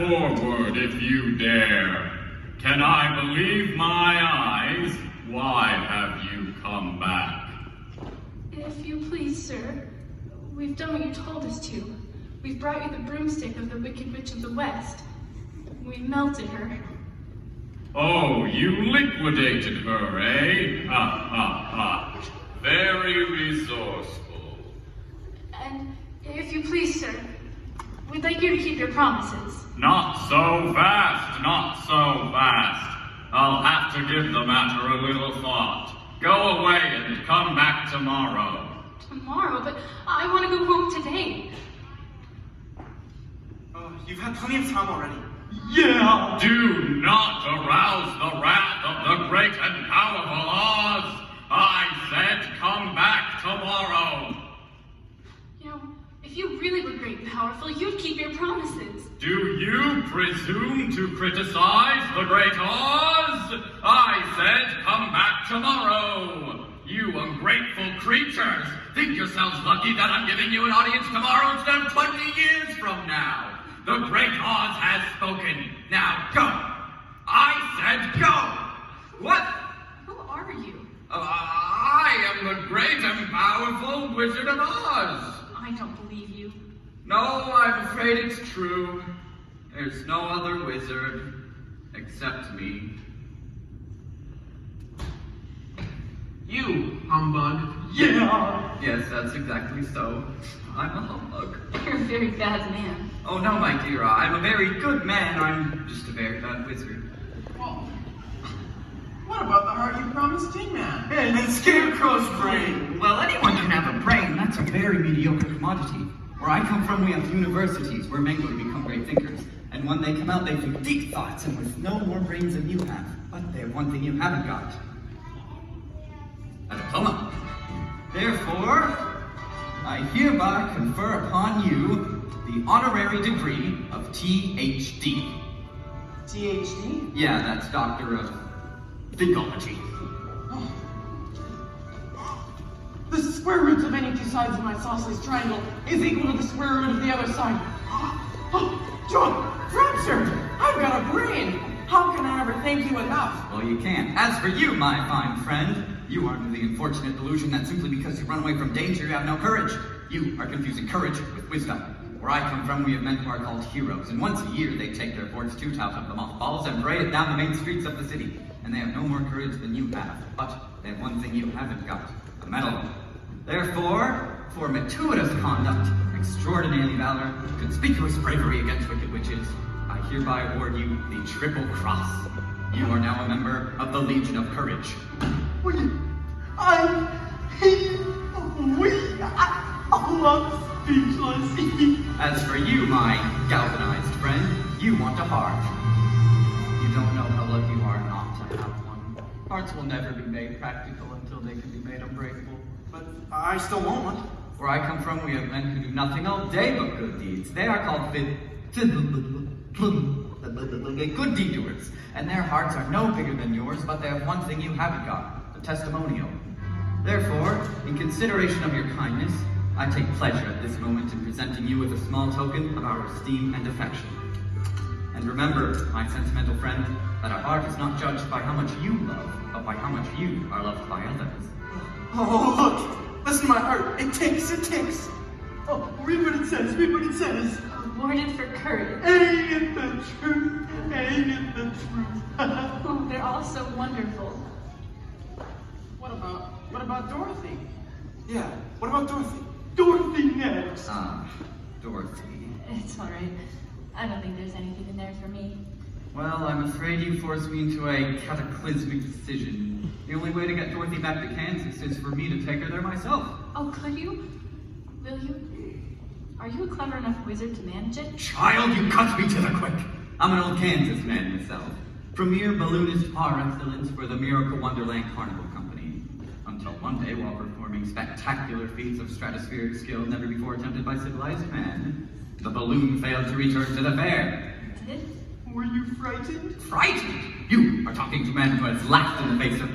forward if you dare. Can I believe my eyes? Why have you come back? If you please, sir, we've done what you told us to. We've brought you the broomstick of the Wicked Witch of the West. We melted her. Oh, you liquidated her, eh? Ha, ha, ha. Very resourceful. And if you please, sir, we'd like you to keep your promises. Not so fast, not so fast. I'll have to give the matter a little thought. Go away and come back tomorrow. Tomorrow? But I want to go home today. You've had plenty of time already. Yeah! Do not arouse the wrath of the great and powerful Oz. I said come back tomorrow. You know, if you really were great and powerful, you'd keep your promises. Do you presume to criticize the great Oz? I said come back tomorrow. You ungrateful creatures. Think yourselves lucky that I'm giving you an audience tomorrow instead of 20 years from now. The great Oz has spoken. Now go. I said go. What? Who are you? I am the great and powerful Wizard of Oz. I don't believe you. No, I'm afraid it's true. There's no other wizard except me. You, humbug. Yeah! Yes, that's exactly so. I'm a humbug. You're a very bad man. Oh no, my dear, I'm a very good man. I'm just a very bad wizard. Well, what about the heart you promised Tin Man? And Scarecrow's brain. Well, anyone can have a brain. That's a very mediocre commodity. Where I come from, we have universities where men go to become great thinkers. And when they come out, they think deep thoughts and with no more brains than you have. But they have one thing you haven't got. A diploma. Therefore, I hereby confer upon you the honorary degree of THD. THD? Yeah, that's Doctor of Thinkology. The square root of any two sides of my isosceles triangle is equal to the square root of the other side. John, Frapser, I've got a brain. How can I ever thank you enough? Well, you can't. As for you, my fine friend, you are under the unfortunate delusion that simply because you run away from danger, you have no courage. You are confusing courage with wisdom. Where I come from, we have men who are called heroes, and once a year they take their board's toot out of the mothballs and parade it down the main streets of the city. And they have no more courage than you have, but they have one thing you haven't got, a medal. Therefore, for meticulous conduct, extraordinary valor, conspicuous bravery against wicked witches, I hereby award you the Triple Cross. You are now a member of the Legion of Courage. I'm speechless. As for you, my galvanized friend, you want a heart. You don't know how lucky you are not to have one. Hearts will never be made practical until they can be made unbreakable. But I still want one. Where I come from, we have men who do nothing all day but good deeds. They are called good deed doers, and their hearts are no bigger than yours, but they have one thing you haven't got, the testimonial. Therefore, in consideration of your kindness, I take pleasure at this moment in presenting you with a small token of our esteem and affection. And remember, my sentimental friend, that our art is not judged by how much you love, but by how much you are loved by others. Oh, look! Listen to my heart. It ticks, it ticks. Oh, read what it says, read what it says. Awarded for courage. Ain't the truth, ain't the truth. Oh, they're all so wonderful. What about Dorothy? Yeah, what about Dorothy? Dorothy next. Dorothy. It's all right. I don't think there's anything in there for me. Well, I'm afraid you forced me into a cataclysmic decision. The only way to get Dorothy back to Kansas is for me to take her there myself. Oh, could you? Will you? Are you a clever enough wizard to manage it? Child, you cut me to the quick. I'm an old Kansas man myself. Premier balloonist par excellence for the Miracle Wonderland Carnival Company. Until one day, while performing spectacular feats of stratospheric skill never before attempted by civilized man, the balloon failed to return to the fair. Did? Were you frightened? Frightened? You are talking to a man who has laughed in the face of